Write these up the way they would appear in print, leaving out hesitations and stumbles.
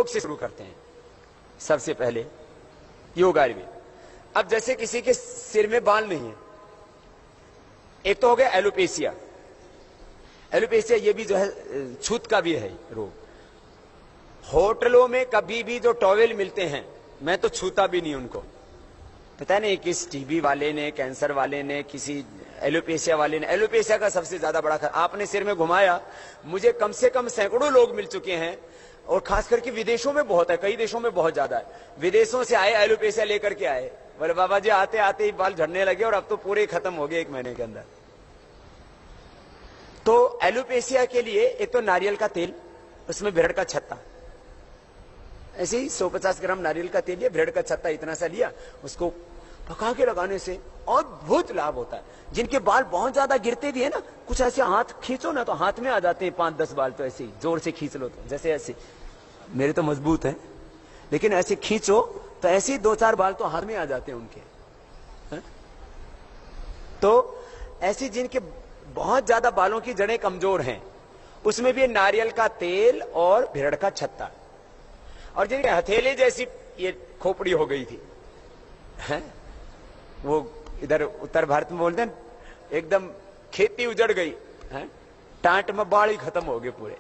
योग से शुरू करते हैं। सबसे पहले योग आयुर्वेद। अब जैसे किसी के सिर में बाल नहीं है, एक तो हो गया एलोपेशिया। एलोपेशिया ये भी जो है छूत का भी है रोग। होटलों में कभी भी जो टॉवेल मिलते हैं, मैं तो छूता भी नहीं उनको। पता नहीं किस टीबी वाले ने, कैंसर वाले ने, किसी एलोपेशिया वाले ने, एलोपेशिया का सबसे ज्यादा बड़ा आपने सिर में घुमाया, मुझे कम से कम सैकड़ों लोग मिल चुके हैं, और खास करके विदेशों में बहुत है, कई देशों में बहुत ज्यादा है। विदेशों से आए एलोपेशिया लेकर के आए, बोले बाबा जी आते आते ही बाल झड़ने लगे और अब तो पूरे खत्म हो गए 1 महीने के अंदर। तो एलोपेशिया के लिए एक तो नारियल का तेल, उसमें भेड़ का छत्ता, ऐसे ही 150 ग्राम नारियल का तेल लिया, भेड़ का छत्ता इतना सा लिया, उसको पका के लगाने से अद्भुत लाभ होता है। जिनके बाल बहुत ज्यादा गिरते भी है ना, कुछ ऐसे हाथ खींचो ना तो हाथ में आ जाते हैं 5-10 बाल, तो ऐसे ही जोर से खींच लो तो जैसे ऐसे, मेरे तो मजबूत है, लेकिन ऐसे खींचो तो ऐसे ही 2-4 बाल तो हाथ में आ जाते हैं उनके है? तो ऐसे जिनके बहुत ज्यादा बालों की जड़ें कमजोर हैं, उसमें भी नारियल का तेल और भेड़ का छत्ता। और जिनके हथेली जैसी ये खोपड़ी हो गई थी है? वो इधर उत्तर भारत में बोलते हैं एकदम खेती उजड़ गई है, टांट में बाल ही खत्म हो गए पूरे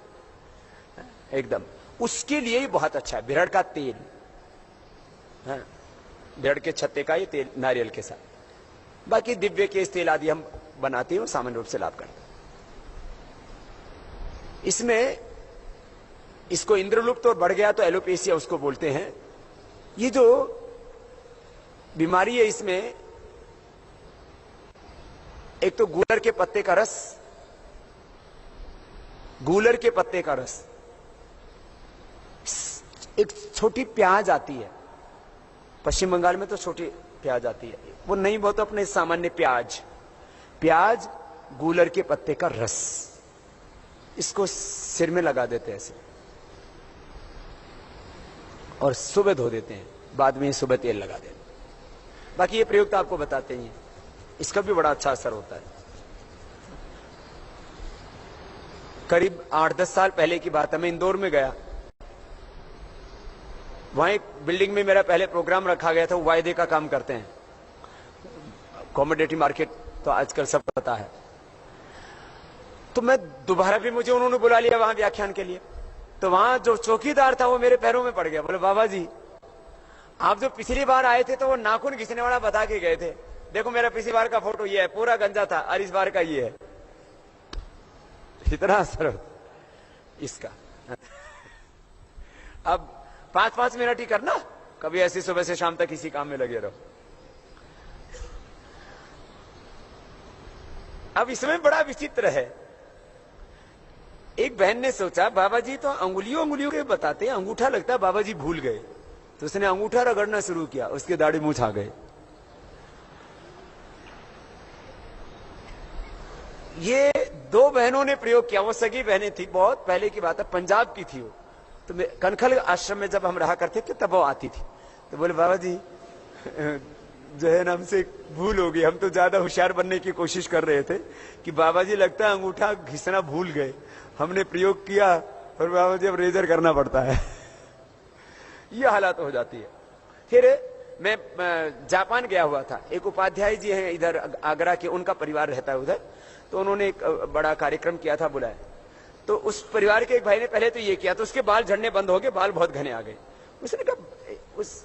एकदम, उसके लिए ही बहुत अच्छा है भेड़ का तेल है, भेड़ के छत्ते का ये तेल नारियल के साथ। बाकी दिव्य केश तेल आदि हम बनाते हैं, सामान्य रूप से लाभ करते हैं। इसमें इसको इंद्रलुप्त और बढ़ गया तो एलोपेशिया उसको बोलते हैं। ये जो बीमारी है इसमें एक तो गूलर के पत्ते का रस, गूलर के पत्ते का रस, एक छोटी प्याज आती है पश्चिम बंगाल में, तो छोटी प्याज आती है, वो नहीं बहुत अपने सामान्य प्याज, प्याज गूलर के पत्ते का रस, इसको सिर में लगा देते हैं ऐसे और सुबह धो देते हैं, बाद में सुबह तेल लगा देते हैं। बाकी ये प्रयोग तो आपको बताते ही हैं, इसका भी बड़ा अच्छा असर होता है। करीब 8-10 साल पहले की बात है, मैं इंदौर में गया, वहां एक बिल्डिंग में मेरा पहले प्रोग्राम रखा गया था, वो वायदे का काम करते हैं, कॉमोडिटी मार्केट तो आजकल सब पता है। तो मैं दोबारा भी मुझे उन्होंने बुला लिया वहां व्याख्यान के लिए, तो वहां जो चौकीदार था वो मेरे पैरों में पड़ गया, बोले बाबा जी आप जो पिछली बार आए थे तो वो नाखून घिसने वाला बता के गए थे, देखो मेरा पिछली बार का फोटो ये है, पूरा गंजा था, और इस बार का ये है। इतना असर इसका। अब 5-5 मिनट ही करना, कभी ऐसी सुबह से शाम तक इसी काम में लगे रहो। अब इसमें बड़ा विचित्र है, एक बहन ने सोचा बाबा जी तो अंगुलियों के बताते हैं, अंगूठा लगता है, बाबा जी भूल गए, तो उसने अंगूठा रगड़ना शुरू किया, उसके दाढ़ी मूंछ आ गए। ये 2 बहनों ने प्रयोग किया, वो सगी बहनें थी, बहुत पहले की बात है, पंजाब की थी वो। तो कनखल आश्रम में जब हम रहा करते थे तब वो आती थी, तो बोले बाबा जी जो है ना हमसे भूल हो गई, हम तो ज्यादा होशियार बनने की कोशिश कर रहे थे कि बाबा जी लगता है अंगूठा घिसना भूल गए, हमने प्रयोग किया और बाबा जी अब रेजर करना पड़ता है। यह हालत हो जाती है। फिर मैं जापान गया हुआ था, एक उपाध्याय जी हैं इधर आगरा के, उनका परिवार रहता है उधर, तो उन्होंने एक बड़ा कार्यक्रम किया था, बुलाया, तो उस परिवार के एक भाई ने पहले तो ये किया, तो उसके बाल झड़ने बंद हो गए, बाल बहुत घने आ गए। उसने कहा उस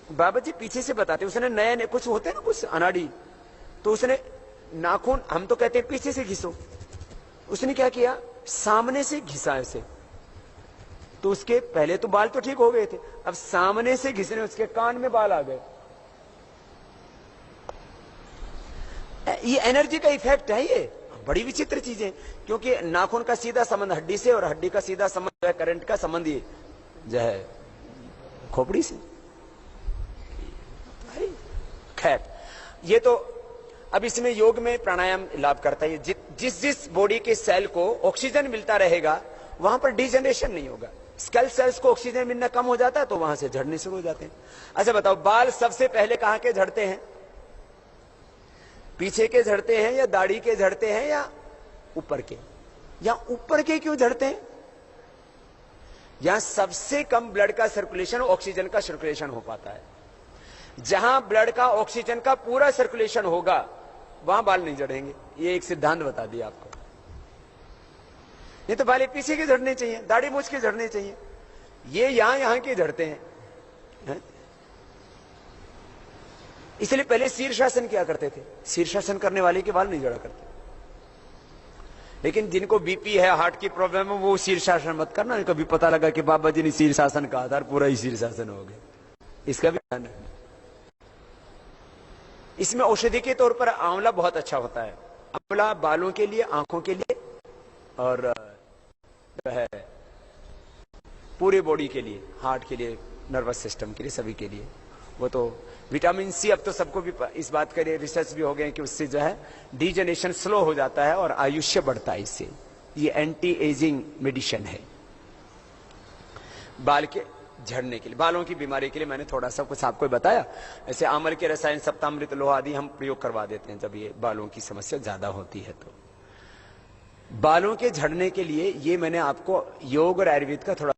बाबा जी पीछे से बताते, उसने नया कुछ होते हैं ना कुछ अनाड़ी, तो उसने नाखून, हम तो कहते हैं पीछे से घिसो, उसने क्या किया सामने से घिसा ऐसे, तो उसके पहले तो बाल तो ठीक हो गए थे, अब सामने से घिसने उसके कान में बाल आ गए। ये एनर्जी का इफेक्ट है, ये बड़ी विचित्र चीजें, क्योंकि नाखून का सीधा संबंध हड्डी से और हड्डी का सीधा संबंध है करंट का संबंध ये जो है खोपड़ी से। खैर ये तो अब इसमें योग में प्राणायाम लाभ करता है, जिस बॉडी के सेल को ऑक्सीजन मिलता रहेगा वहां पर डिजेनरेशन नहीं होगा। स्केल सेल्स को ऑक्सीजन मिलना कम हो जाता है तो वहां से झड़ने शुरू हो जाते हैं। अच्छा बताओ, बाल सबसे पहले कहां के झड़ते हैं? पीछे के झड़ते हैं या दाढ़ी के झड़ते हैं या ऊपर के? या ऊपर के क्यों झड़ते हैं? यहां सबसे कम ब्लड का सर्कुलेशन, ऑक्सीजन का सर्कुलेशन हो पाता है। जहां ब्लड का, ऑक्सीजन का पूरा सर्कुलेशन होगा वहां बाल नहीं झड़ेंगे। ये एक सिद्धांत बता दिया आपको। नहीं तो बाल पीछे के झड़ने चाहिए, दाढ़ी मूछ के झड़ने चाहिए, ये यहां के झड़ते हैं, है? इसलिए पहले शीर्षासन किया करते थे, शीर्षासन करने वाले के बाल नहीं झड़ा करते। लेकिन जिनको बीपी है, हार्ट की प्रॉब्लम है, वो शीर्षासन मत करना, कभी पता लगा कि बाबा जी ने शीर्षासन कहा था, पूरा ही शीर्षासन हो गया। इसका भी ध्यान रखना। इसमें औषधि के तौर पर आंवला बहुत अच्छा होता है। आंवला बालों के लिए, आंखों के लिए और है पूरे बॉडी के लिए, हार्ट के लिए, नर्वस सिस्टम के लिए, सभी के लिए। वो तो विटामिन सी, अब तो सबको भी इस बात के लिए रिसर्च भी हो गए कि उससे जो है डीजनरेशन स्लो हो जाता है और आयुष्य बढ़ता है इससे। ये एंटी एजिंग मेडिसिन है बाल के झड़ने के लिए, बालों की बीमारी के लिए। मैंने थोड़ा सा कुछ आपको बताया। ऐसे आमल के रसायन, सप्तामृत, लोहा आदि हम प्रयोग करवा देते हैं जब ये बालों की समस्या ज्यादा होती है। तो बालों के झड़ने के लिए ये मैंने आपको योग और आयुर्वेद का थोड़ा